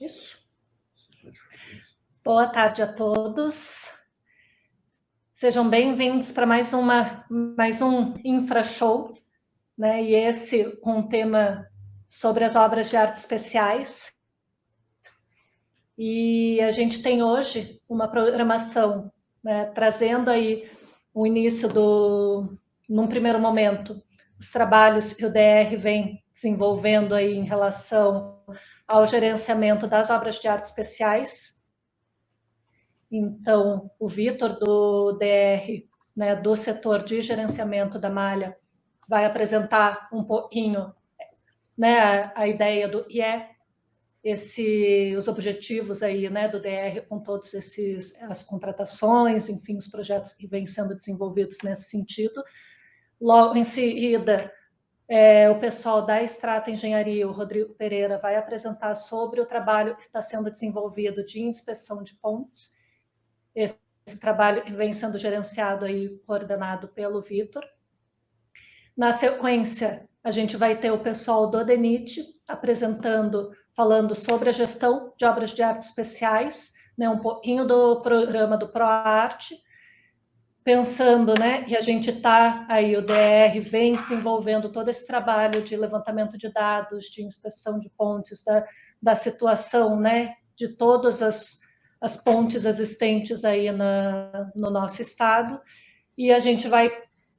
Isso. Boa tarde a todos. Sejam bem-vindos para mais um Infra Show, né? E esse com um tema sobre as obras de artes especiais. E a gente tem hoje uma programação, né, trazendo aí o início num primeiro momento, os trabalhos que o DR vem desenvolvendo aí em relação ao gerenciamento das obras de artes especiais. Então, o Vitor, do DR, né, do setor de gerenciamento da malha, vai apresentar um pouquinho, né, a ideia do que é os objetivos aí, né, do DR com todos as contratações, enfim, os projetos que vêm sendo desenvolvidos nesse sentido. Logo em seguida, o pessoal da Strata Engenharia, o Rodrigo Pereira, vai apresentar sobre o trabalho que está sendo desenvolvido de inspeção de pontes. Esse trabalho que vem sendo gerenciado aí, coordenado pelo Vitor. Na sequência, a gente vai ter o pessoal do DENIT falando sobre a gestão de obras de artes especiais, né, um pouquinho do programa do ProArte, pensando, né, que a gente está aí, o DR vem desenvolvendo todo esse trabalho de levantamento de dados, de inspeção de pontes, da situação, né, de todas as pontes existentes aí no nosso estado, e a gente vai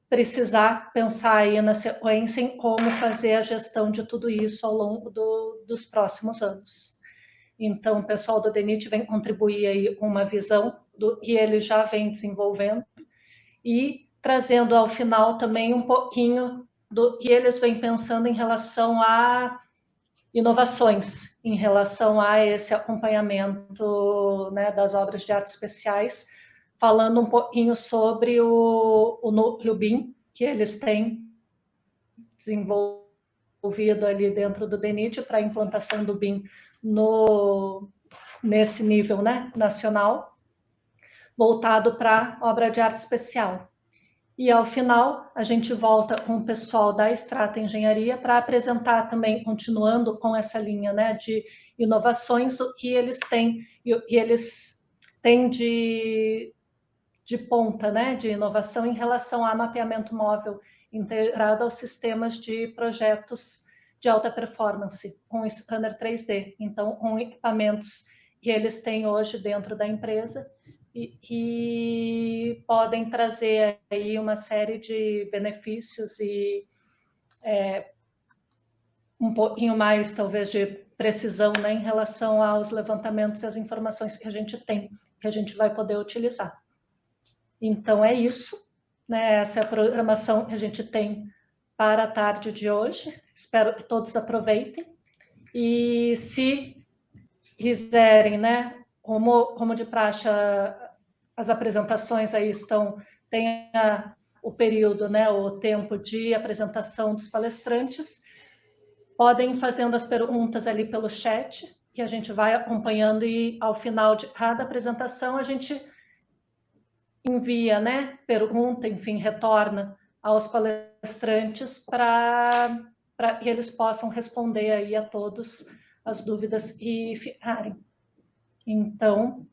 precisar pensar aí na sequência em como fazer a gestão de tudo isso ao longo dos próximos anos. Então, o pessoal do DENIT vem contribuir aí com uma visão do que ele já vem desenvolvendo e trazendo ao final também um pouquinho do que eles vêm pensando em relação a inovações, em relação a esse acompanhamento, né, das obras de artes especiais, falando um pouquinho sobre o núcleo BIM que eles têm desenvolvido ali dentro do DENIT para a implantação do BIM nesse nível, né, nacional, voltado para obra de arte especial. E, ao final, a gente volta com o pessoal da Strata Engenharia para apresentar também, continuando com essa linha, né, de inovações, o que eles têm, e o que eles têm de ponta, né, de inovação em relação a mapeamento móvel integrado aos sistemas de projetos de alta performance, com scanner 3D. Então, com equipamentos que eles têm hoje dentro da empresa, e que podem trazer aí uma série de benefícios e um pouquinho mais, talvez, de precisão, né, em relação aos levantamentos e às informações que a gente tem, que a gente vai poder utilizar. Então, é isso, né? Essa é a programação que a gente tem para a tarde de hoje. Espero que todos aproveitem. E se quiserem, né, como de praxe, as apresentações aí tem o período, né, o tempo de apresentação dos palestrantes, podem ir fazendo as perguntas ali pelo chat, que a gente vai acompanhando e ao final de cada apresentação a gente envia, né, pergunta, enfim, retorna aos palestrantes para que eles possam responder aí a todos as dúvidas que ficarem. Então,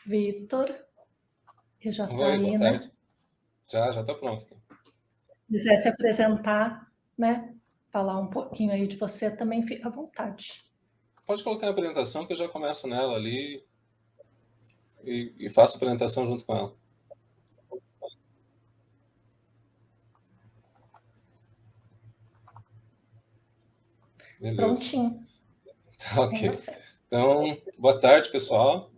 Vitor, que já está aí, boa tarde. Né? Já está pronto. Se quiser se apresentar, né, falar um pouquinho aí de você, também fica à vontade. Pode colocar a apresentação que eu já começo nela ali e faço a apresentação junto com ela. Beleza. Prontinho. Tá, ok. Então, boa tarde, pessoal.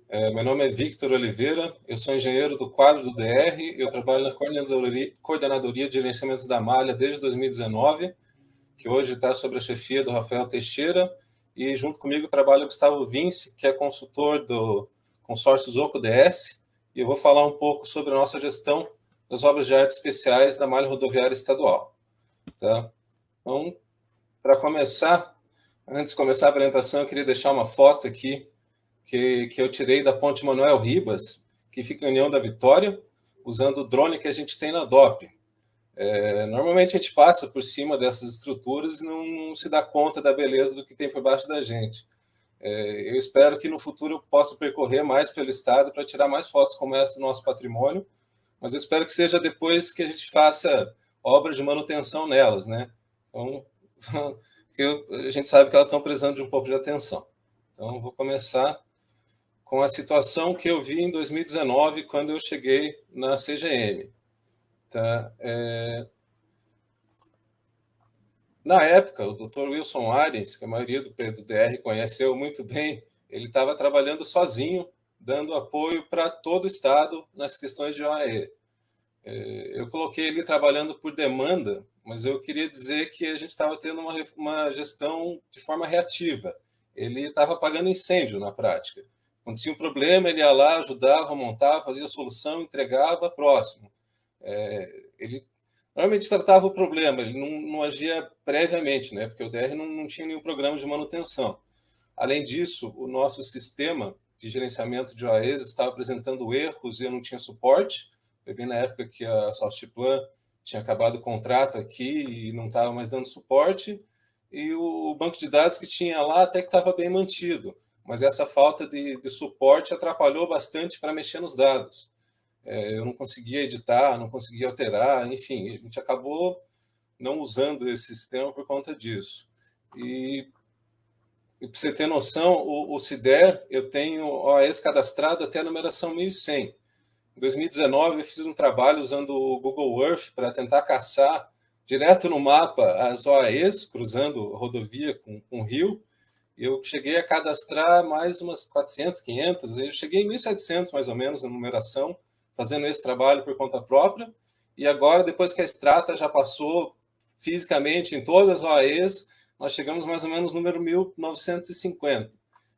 Meu nome é Victor Oliveira, eu sou engenheiro do quadro do DR, eu trabalho na Coordenadoria de Gerenciamento da Malha desde 2019, que hoje está sob a chefia do Rafael Teixeira, e junto comigo trabalha o Gustavo Vince, que é consultor do consórcio Zoco DS, e eu vou falar um pouco sobre a nossa gestão das obras de artes especiais da malha rodoviária estadual. Tá? Então, para começar, antes de começar a apresentação, eu queria deixar uma foto aqui que eu tirei da Ponte Manuel Ribas, que fica em União da Vitória, usando o drone que a gente tem na DOP. Normalmente a gente passa por cima dessas estruturas e não se dá conta da beleza do que tem por baixo da gente. Eu espero que no futuro eu possa percorrer mais pelo estado para tirar mais fotos como essa do nosso patrimônio, mas eu espero que seja depois que a gente faça obras de manutenção nelas, né? Então, a gente sabe que elas estão precisando de um pouco de atenção. Então, vou começar com a situação que eu vi em 2019, quando eu cheguei na CGM. Tá? Na época, o Dr. Wilson Arens, que a maioria do DR conheceu muito bem, ele estava trabalhando sozinho, dando apoio para todo o Estado nas questões de OAE. Eu coloquei ele trabalhando por demanda, mas eu queria dizer que a gente estava tendo uma gestão de forma reativa. Ele estava apagando incêndio na prática. Quando tinha um problema, ele ia lá, ajudava, montava, fazia a solução, entregava, próximo. Ele normalmente tratava o problema, ele não agia previamente, né? Porque o DR não tinha nenhum programa de manutenção. Além disso, o nosso sistema de gerenciamento de OAEs estava apresentando erros e eu não tinha suporte. Foi bem na época que a Softplan tinha acabado o contrato aqui e não estava mais dando suporte. E o banco de dados que tinha lá até que estava bem mantido, mas essa falta de suporte atrapalhou bastante para mexer nos dados. Eu não conseguia editar, não conseguia alterar, enfim, a gente acabou não usando esse sistema por conta disso. E para você ter noção, o CIDER, eu tenho OAS cadastrado até a numeração 1100. Em 2019, eu fiz um trabalho usando o Google Earth para tentar caçar direto no mapa as OAEs, cruzando rodovia com rio. Eu cheguei a cadastrar mais umas 400, 500, eu cheguei em 1.700 mais ou menos na numeração, fazendo esse trabalho por conta própria. E agora, depois que a Strata já passou fisicamente em todas as OAEs, nós chegamos mais ou menos no número 1.950.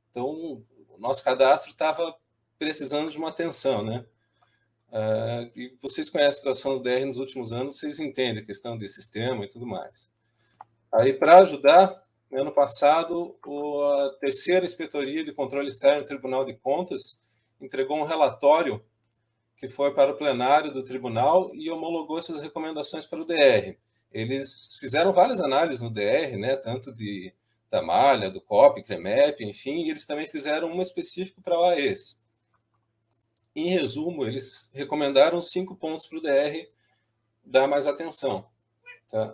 Então, o nosso cadastro estava precisando de uma atenção, né? E vocês conhecem a situação do DR nos últimos anos, vocês entendem a questão desse sistema e tudo mais. Aí, para ajudar, ano passado, a terceira Inspetoria de Controle Externo do Tribunal de Contas entregou um relatório que foi para o plenário do tribunal e homologou essas recomendações para o DR. Eles fizeram várias análises no DR, né, tanto da malha, do COP, CREMEP, enfim, e eles também fizeram uma específica para o AES. Em resumo, eles recomendaram 5 pontos para o DR dar mais atenção. Tá?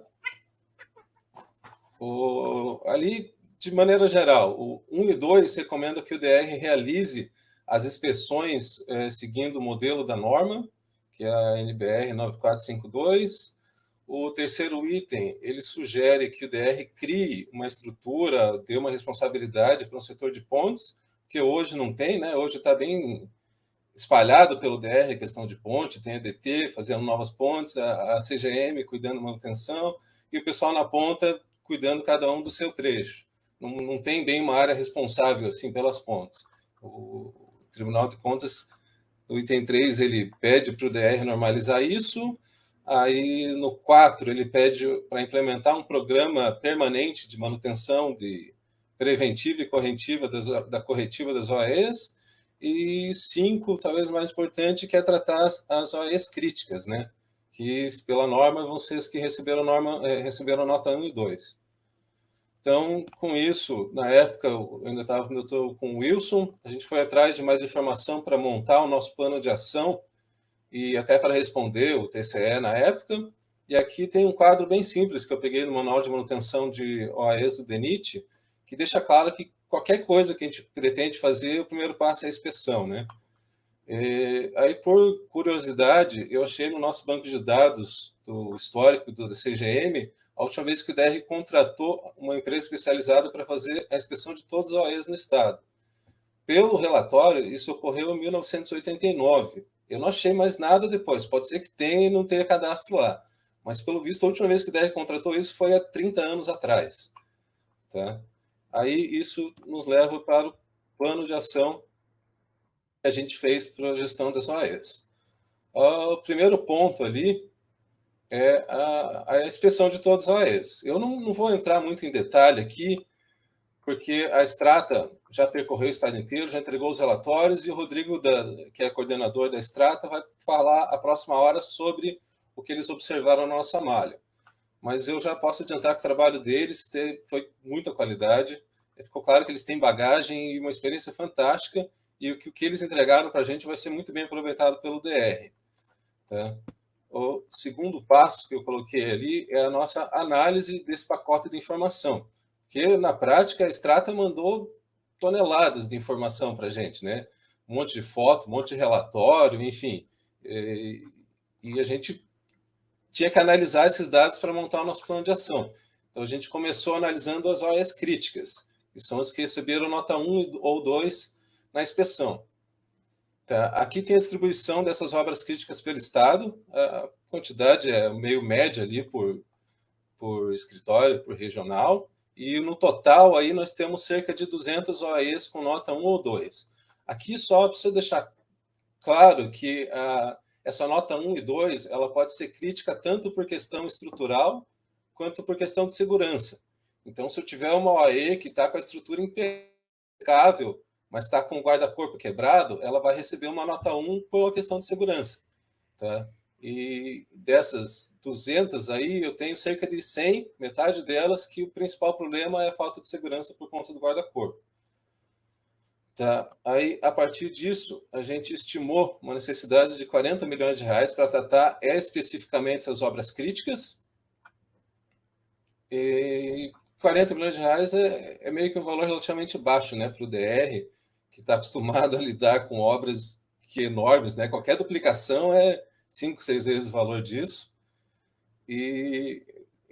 Ali, de maneira geral, o 1 e 2 recomendam que o DR realize as inspeções seguindo o modelo da norma, que é a NBR 9452. O terceiro item, ele sugere que o DR crie uma estrutura, dê uma responsabilidade para o setor de pontes, que hoje não tem, né? Hoje está bem espalhado pelo DR a questão de ponte, tem a DT fazendo novas pontes, a CGM cuidando da manutenção, e o pessoal na ponta cuidando cada um do seu trecho. Não tem bem uma área responsável assim pelas pontes. O Tribunal de Contas, no item 3, ele pede para o DR normalizar isso. Aí, no 4, ele pede para implementar um programa permanente de manutenção preventiva e corretiva da corretiva das OAEs. E 5, talvez mais importante, que é tratar as OAEs críticas, né? Que, pela norma, vão ser as que receberam nota 1 e 2. Então, com isso, na época, eu ainda estava com o Wilson, a gente foi atrás de mais informação para montar o nosso plano de ação e até para responder o TCE na época. E aqui tem um quadro bem simples que eu peguei no Manual de Manutenção de OAEs do DENIT, que deixa claro que qualquer coisa que a gente pretende fazer, o primeiro passo é a inspeção, né? Aí, por curiosidade, eu achei no nosso banco de dados do histórico do CGM a última vez que o DR contratou uma empresa especializada para fazer a inspeção de todos os OAEs no estado. Pelo relatório, isso ocorreu em 1989. Eu não achei mais nada depois. Pode ser que tenha e não tenha cadastro lá. Mas, pelo visto, a última vez que o DR contratou isso foi há 30 anos atrás. Tá? Aí, isso nos leva para o plano de ação que a gente fez para a gestão das OAEs. O primeiro ponto ali é a inspeção de todas as OAEs. Eu não vou entrar muito em detalhe aqui, porque a Strata já percorreu o estado inteiro, já entregou os relatórios, e o Rodrigo, que é coordenador da Strata, vai falar a próxima hora sobre o que eles observaram na nossa malha. Mas eu já posso adiantar que o trabalho deles foi muita qualidade. Ficou claro que eles têm bagagem e uma experiência fantástica, e o que eles entregaram para a gente vai ser muito bem aproveitado pelo DR. Tá? O segundo passo que eu coloquei ali é a nossa análise desse pacote de informação, porque na prática a Strata mandou toneladas de informação para a gente, né? Um monte de foto, um monte de relatório, enfim, e a gente tinha que analisar esses dados para montar o nosso plano de ação. Então a gente começou analisando as OAS críticas, que são as que receberam nota 1 ou 2 na inspeção. Tá? Aqui tem a distribuição dessas obras críticas pelo Estado, a quantidade é meio média ali por escritório, por regional, e no total aí nós temos cerca de 200 OAEs com nota 1 ou 2. Aqui só precisa deixar claro que essa nota 1 e 2 ela pode ser crítica tanto por questão estrutural quanto por questão de segurança. Então, se eu tiver uma OAE que está com a estrutura impecável, mas está com o guarda-corpo quebrado, ela vai receber uma nota 1 por uma questão de segurança. Tá? E dessas 200 aí, eu tenho cerca de 100, metade delas, que o principal problema é a falta de segurança por conta do guarda-corpo. Tá? Aí, a partir disso, a gente estimou uma necessidade de 40 milhões de reais para tratar especificamente as obras críticas. E 40 milhões de reais é meio que um valor relativamente baixo, né, para o DR, que está acostumado a lidar com obras enormes, né? Qualquer duplicação é 5, 6 vezes o valor disso. E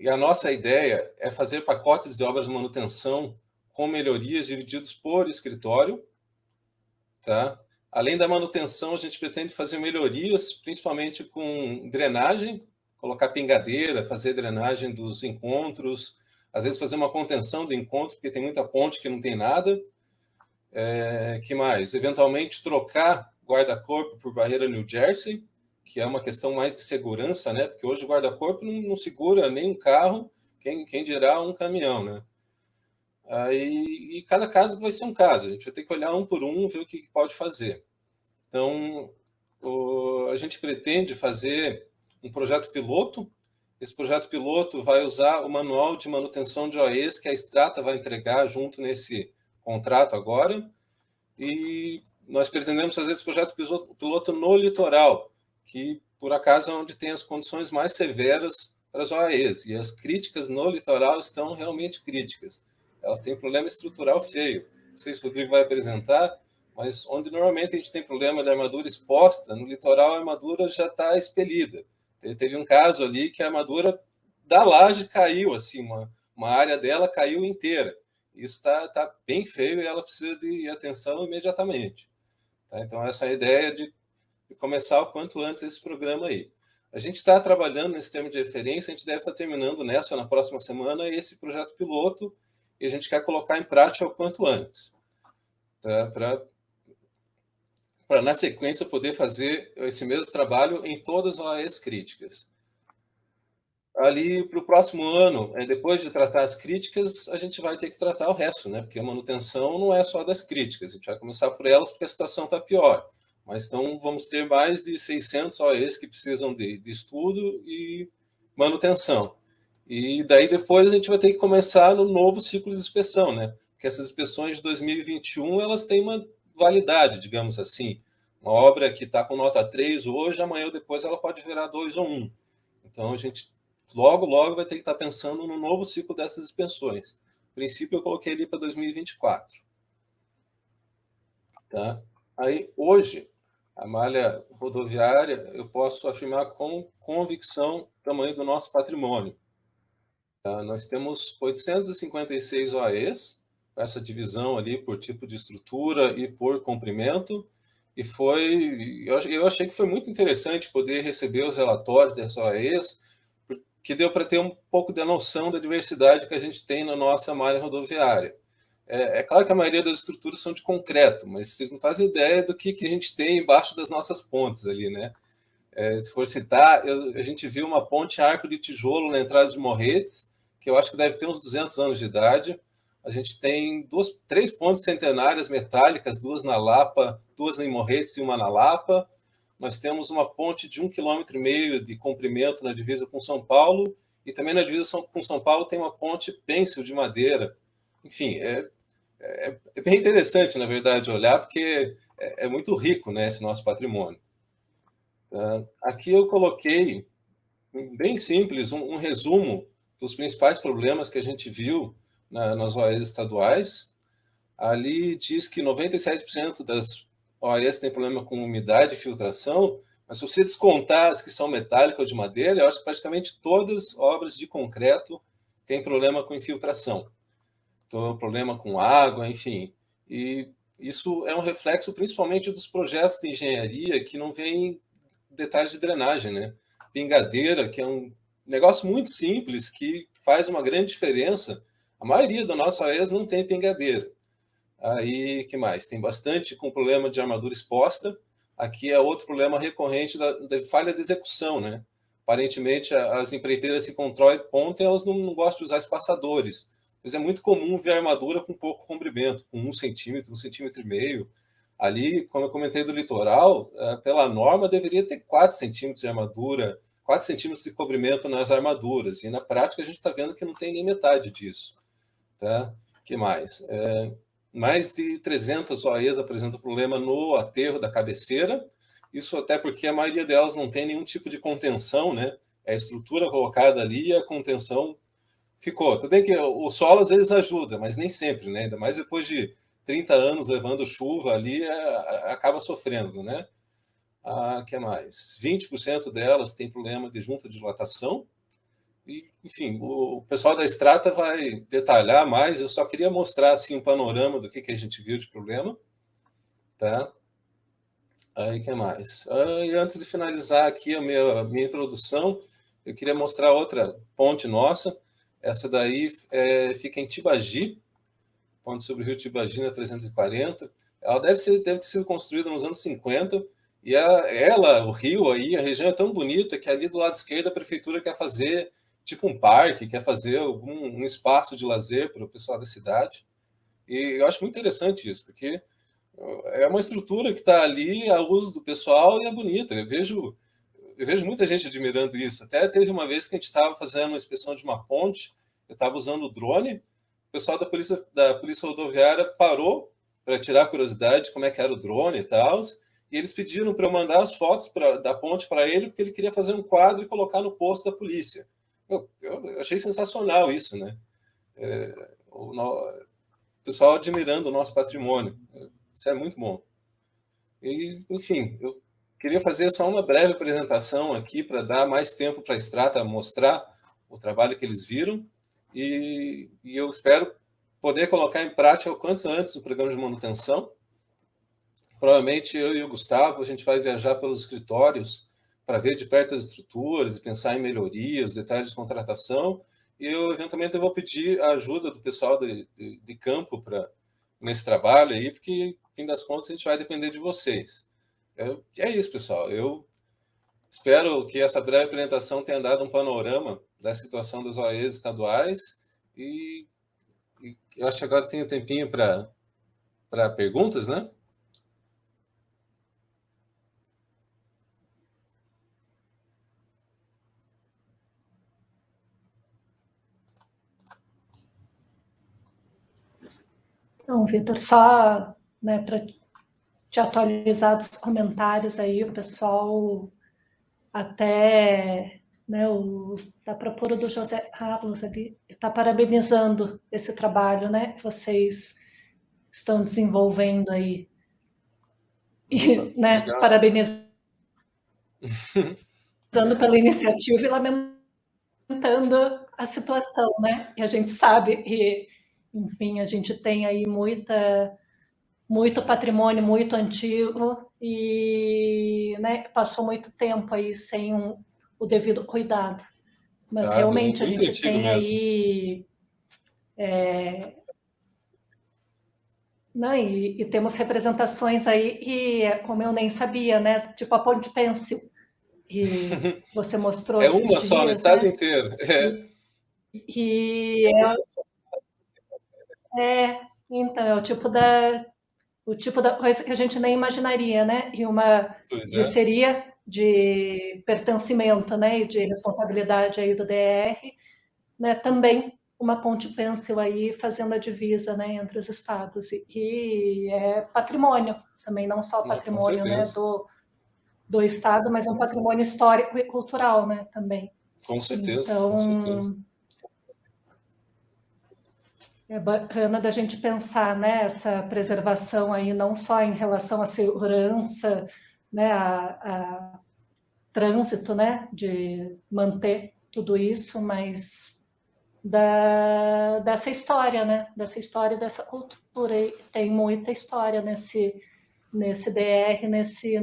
a nossa ideia é fazer pacotes de obras de manutenção com melhorias divididos por escritório. Tá? Além da manutenção, a gente pretende fazer melhorias, principalmente com drenagem, colocar pingadeira, fazer drenagem dos encontros, às vezes fazer uma contenção do encontro, porque tem muita ponte que não tem nada. Que mais? Eventualmente trocar guarda-corpo por barreira New Jersey, que é uma questão mais de segurança, né? Porque hoje o guarda-corpo não segura nem um carro, quem dirá um caminhão, né? E cada caso vai ser um caso, a gente vai ter que olhar um por um, ver o que pode fazer. Então, a gente pretende fazer um projeto piloto. Esse projeto piloto vai usar o manual de manutenção de OAEs que a Strata vai entregar junto nesse contrato agora, e nós pretendemos fazer esse projeto piloto no litoral, que por acaso é onde tem as condições mais severas para as OAEs, e as críticas no litoral estão realmente críticas. Elas têm um problema estrutural feio. Não sei se o Rodrigo vai apresentar, mas onde normalmente a gente tem problema de armadura exposta, no litoral a armadura já está expelida. Teve um caso ali que a armadura da laje caiu, assim, uma área dela caiu inteira. Isso está bem feio e ela precisa de atenção imediatamente. Tá? Então, essa é a ideia de começar o quanto antes esse programa aí. A gente está trabalhando nesse termo de referência, a gente deve estar terminando nessa ou na próxima semana esse projeto piloto, e a gente quer colocar em prática o quanto antes, tá? Para na sequência poder fazer esse mesmo trabalho em todas as OAEs críticas. Ali para o próximo ano, depois de tratar as críticas, a gente vai ter que tratar o resto, né? Porque a manutenção não é só das críticas, a gente vai começar por elas porque a situação está pior. Mas então vamos ter mais de 600 OAEs que precisam de estudo e manutenção. E daí depois a gente vai ter que começar no novo ciclo de inspeção, né? Porque essas inspeções de 2021, elas têm uma validade, digamos assim. Uma obra que está com nota 3 hoje, amanhã ou depois ela pode virar 2 ou 1. Então a gente logo vai ter que estar pensando no novo ciclo dessas inspeções. No princípio eu coloquei ali para 2024. Tá? Aí hoje, a malha rodoviária, eu posso afirmar com convicção o tamanho do nosso patrimônio. Tá? Nós temos 856 OAEs, essa divisão ali por tipo de estrutura e por comprimento, e eu achei que foi muito interessante poder receber os relatórios dessas OAEs, que deu para ter um pouco de noção da diversidade que a gente tem na nossa malha rodoviária. É claro que a maioria das estruturas são de concreto, mas vocês não fazem ideia do que a gente tem embaixo das nossas pontes ali, né? Se for citar, a gente viu uma ponte arco de tijolo na entrada de Morretes, que eu acho que deve ter uns 200 anos de idade. A gente tem 3 pontes centenárias metálicas, 2 na Lapa, 2 em Morretes e uma na Lapa. nós temos uma ponte de 1,5 km de comprimento na divisa com São Paulo, e também na divisa com São Paulo tem uma ponte pêncil de madeira. Enfim, é bem interessante, na verdade, olhar, porque é muito rico, né, esse nosso patrimônio. Tá? Aqui eu coloquei, bem simples, um resumo dos principais problemas que a gente viu nas OAEs estaduais. Ali diz que 97% das OAEs têm problema com umidade e filtração, mas se você descontar as que são metálicas ou de madeira, eu acho que praticamente todas as obras de concreto têm problema com infiltração. Então, problema com água, enfim. E isso é um reflexo principalmente dos projetos de engenharia que não vêm detalhes de drenagem, né? Pingadeira, que é um negócio muito simples, que faz uma grande diferença. A maioria da nossa OAEs não tem pingadeira. Aí, que mais? Tem bastante com problema de armadura exposta. Aqui é outro problema recorrente da falha de execução, né? Aparentemente, as empreiteiras se constroem ponta e elas não gostam de usar espaçadores. Mas é muito comum ver armadura com pouco comprimento, com 1 centímetro, 1,5 centímetros. Ali, como eu comentei do litoral, pela norma deveria ter 4 centímetros de armadura, 4 centímetros de comprimento nas armaduras. E na prática a gente está vendo que não tem nem metade disso. Tá? Que mais? Mais de 300 OAEs apresentam problema no aterro da cabeceira. Isso até porque a maioria delas não tem nenhum tipo de contenção, né? É a estrutura colocada ali e a contenção ficou. Tudo bem que o solo às vezes ajuda, mas nem sempre, né? Ainda mais depois de 30 anos levando chuva ali, acaba sofrendo, né? Que mais? 20% delas tem problema de junta de dilatação. E, enfim, o pessoal da Strata vai detalhar mais. Eu só queria mostrar assim, um panorama do que a gente viu de problema. Tá? Aí, que mais? E antes de finalizar aqui a minha introdução, eu queria mostrar outra ponte nossa. Essa daí fica em Tibagi, ponte sobre o rio Tibagi, na 340. Ela deve ter sido construída nos anos 50. E o rio aí, a região é tão bonita que ali do lado esquerdo a prefeitura quer fazer tipo um parque, quer fazer um espaço de lazer para o pessoal da cidade. E eu acho muito interessante isso, porque é uma estrutura que está ali a uso do pessoal e é bonita. Eu vejo muita gente admirando isso. Até teve uma vez que a gente estava fazendo uma inspeção de uma ponte, eu estava usando o drone, o pessoal da polícia rodoviária parou para tirar a curiosidade de como é que era o drone e tal, e eles pediram para eu mandar as fotos da ponte para ele, porque ele queria fazer um quadro e colocar no posto da polícia. Eu achei sensacional isso, né? O pessoal admirando o nosso patrimônio. Isso é muito bom. E, enfim, eu queria fazer só uma breve apresentação aqui para dar mais tempo para a Strata mostrar o trabalho que eles viram e eu espero poder colocar em prática o quanto antes o programa de manutenção. Provavelmente eu e o Gustavo, a gente vai viajar pelos escritórios para ver de perto as estruturas e pensar em melhorias, detalhes de contratação. E eu, eventualmente, eu vou pedir a ajuda do pessoal de campo nesse trabalho aí, porque, no fim das contas, a gente vai depender de vocês. É isso, pessoal. Eu espero que essa breve apresentação tenha dado um panorama da situação das OAEs estaduais e eu acho que agora tem um tempinho para perguntas, né? Então, Vitor, só para te atualizar dos comentários aí, o pessoal até dá para pôr o do José Carlos ali, está parabenizando esse trabalho, né, que vocês estão desenvolvendo aí. E, né, parabenizando pela iniciativa e lamentando a situação, né? E a gente sabe que, enfim, a gente tem aí muito patrimônio muito antigo e, né, passou muito tempo aí sem o devido cuidado. Mas realmente a gente tem mesmo. Aí não, e temos representações aí que, como eu nem sabia, né? Tipo a Ponte Pêncil, que você mostrou. É uma só no estado inteiro. Então, é o tipo o tipo da coisa que a gente nem imaginaria, né? E uma seria de pertencimento, né? E de responsabilidade aí do DR, né? Também uma ponte pêncil aí fazendo a divisa, né? Entre os estados e é patrimônio também, não só patrimônio, né? Do estado, mas um patrimônio histórico e cultural, né? Também. Com certeza, então, com certeza. É bacana da gente pensar, né, essa preservação aí, não só em relação à segurança, né, a trânsito, né, de manter tudo isso, mas dessa história, né, dessa história, dessa cultura. E tem muita história nesse DR,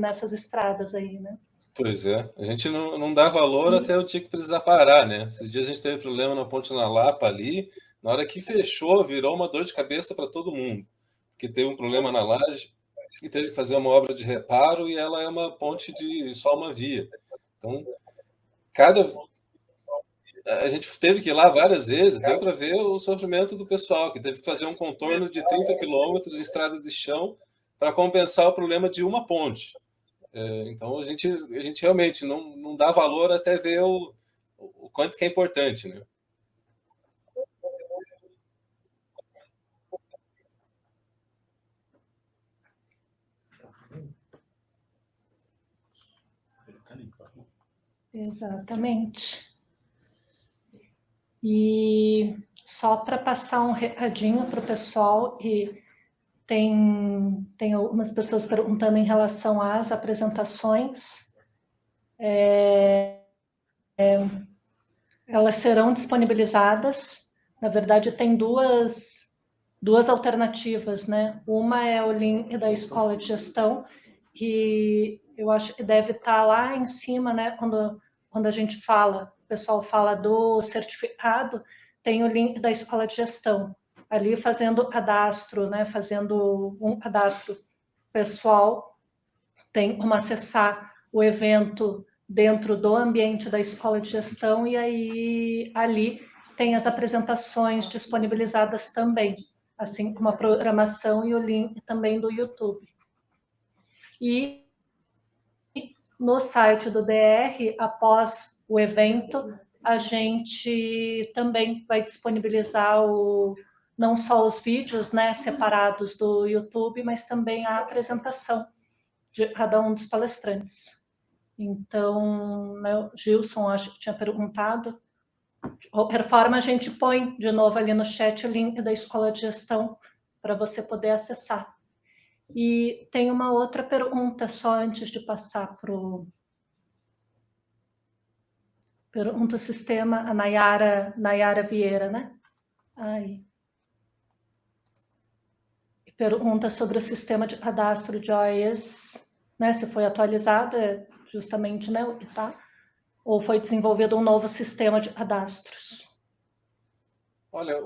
nessas estradas aí, né. Pois é, a gente não dá valor até o dia que precisar parar, né? Esses dias a gente teve problema na Ponte na Lapa ali, na hora que fechou, virou uma dor de cabeça para todo mundo, porque teve um problema na laje e teve que fazer uma obra de reparo e ela é uma ponte de só uma via. Então, a gente teve que ir lá várias vezes, deu para ver o sofrimento do pessoal, que teve que fazer um contorno de 30 quilômetros de estrada de chão para compensar o problema de uma ponte. Então a gente realmente não dá valor até ver o quanto que é importante, né? Exatamente. E só para passar um recadinho para o pessoal, e tem algumas pessoas perguntando em relação às apresentações. Elas serão disponibilizadas. Na verdade, tem duas alternativas, né? Uma é o link da Escola de Gestão, que eu acho que deve estar lá em cima, né? Quando a gente fala, o pessoal fala do certificado, tem o link da Escola de Gestão. Ali fazendo cadastro, né? Fazendo um cadastro pessoal, tem como acessar o evento dentro do ambiente da Escola de Gestão, e aí ali tem as apresentações disponibilizadas também, assim como a programação e o link também do YouTube. E no site do DR, após o evento, a gente também vai disponibilizar não só os vídeos, né, separados do YouTube, mas também a apresentação de cada um dos palestrantes. Então, né, Gilson, acho que tinha perguntado. De qualquer forma, a gente põe de novo ali no chat o link da Escola de Gestão para você poder acessar. E tem uma outra pergunta, só antes de passar para o pergunta sistema, a Nayara Vieira, né? Aí. Pergunta sobre o sistema de cadastro de OAS, né? Se foi atualizado, justamente, né? O que está. Ou foi desenvolvido um novo sistema de cadastros? Olha,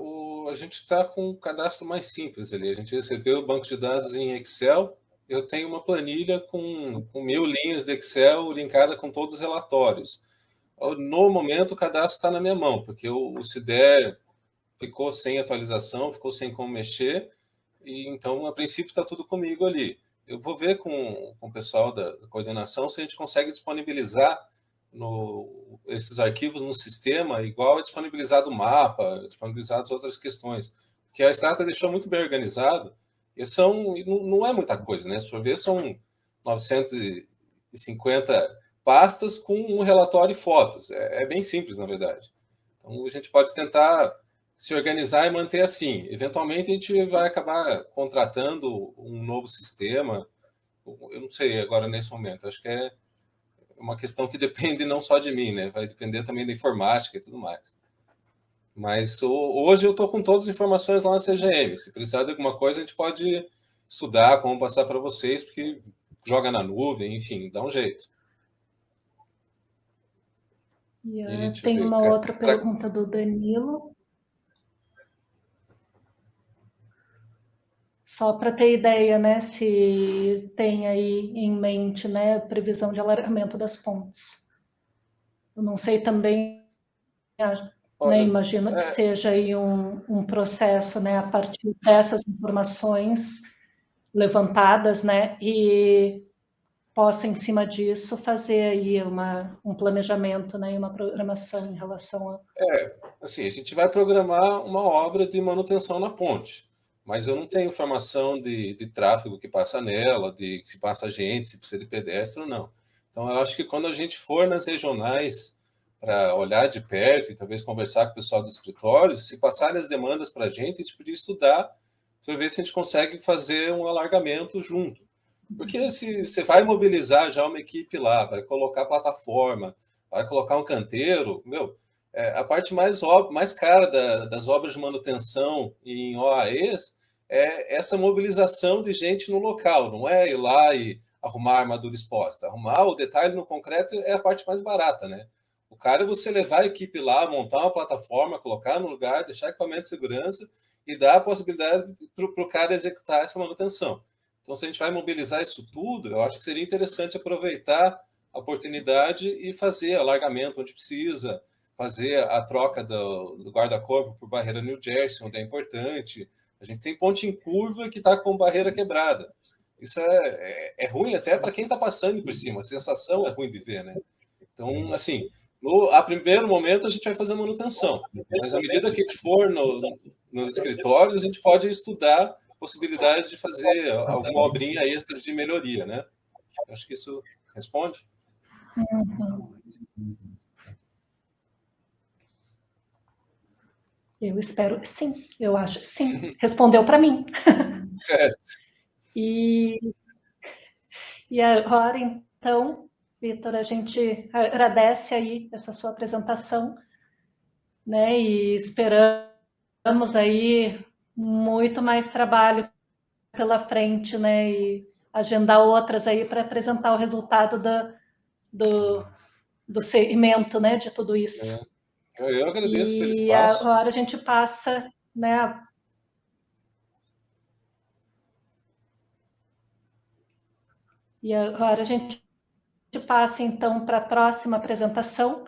a gente está com um cadastro mais simples ali. A gente recebeu o banco de dados em Excel. Eu tenho uma planilha com 1000 linhas de Excel linkada com todos os relatórios. No momento, o cadastro está na minha mão, porque o CIDE ficou sem atualização, ficou sem como mexer, e então, a princípio, está tudo comigo ali. Eu vou ver com o pessoal da coordenação se a gente consegue disponibilizar esses arquivos no sistema, igual é disponibilizado o mapa, disponibilizadas outras questões. Porque a Strata deixou muito bem organizado, e não é muita coisa, né? Se for ver, são 950 pastas com um relatório e fotos. É bem simples, na verdade. Então, a gente pode tentar se organizar e manter assim. Eventualmente, a gente vai acabar contratando um novo sistema. Eu não sei agora nesse momento. Acho que é uma questão que depende não só de mim, né? Vai depender também da informática e tudo mais. Mas hoje eu estou com todas as informações lá na CGM. Se precisar de alguma coisa, a gente pode estudar como passar para vocês, porque joga na nuvem, enfim, dá um jeito. Tem uma outra pergunta do Danilo. Só para ter ideia, né, se tem aí em mente, né, previsão de alargamento das pontes. Eu não sei também, né, imagino que seja aí um processo, né, a partir dessas informações, levantadas, né? E possa, em cima disso, fazer aí um planejamento, né? E uma programação em relação a... Assim, a gente vai programar uma obra de manutenção na ponte, mas eu não tenho informação de tráfego que passa nela, de se passa gente, se precisa de pedestre ou não. Então, eu acho que quando a gente for nas regionais para olhar de perto e talvez conversar com o pessoal dos escritórios, se passarem as demandas para a gente podia estudar para ver se a gente consegue fazer um alargamento junto. Porque se você vai mobilizar já uma equipe lá, vai colocar plataforma, vai colocar um canteiro, meu, a parte mais cara das obras de manutenção em OAEs é essa mobilização de gente no local, não é ir lá e arrumar a armadura exposta. Arrumar o detalhe no concreto é a parte mais barata, né? O cara é você levar a equipe lá, montar uma plataforma, colocar no lugar, deixar equipamento de segurança e dar a possibilidade para o cara executar essa manutenção. Então, se a gente vai mobilizar isso tudo, eu acho que seria interessante aproveitar a oportunidade e fazer alargamento onde precisa, fazer a troca do guarda-corpo por barreira New Jersey, onde é importante. A gente tem ponte em curva que está com barreira quebrada. Isso é ruim até para quem está passando por cima. A sensação é ruim de ver, né? Então, assim, a primeiro momento a gente vai fazer manutenção, mas à medida que a gente for nos escritórios, a gente pode estudar a possibilidade de fazer alguma obrinha extra de melhoria, né? Acho que isso responde. Eu espero, sim, eu acho, sim, respondeu para mim. Certo. E agora, então, Vitor, a gente agradece aí essa sua apresentação, né? E esperamos aí muito mais trabalho pela frente, né? E agendar outras aí para apresentar o resultado do segmento, né? De tudo isso. Eu agradeço pelo espaço. E agora a gente passa, né? E agora a gente passa, então, para a próxima apresentação,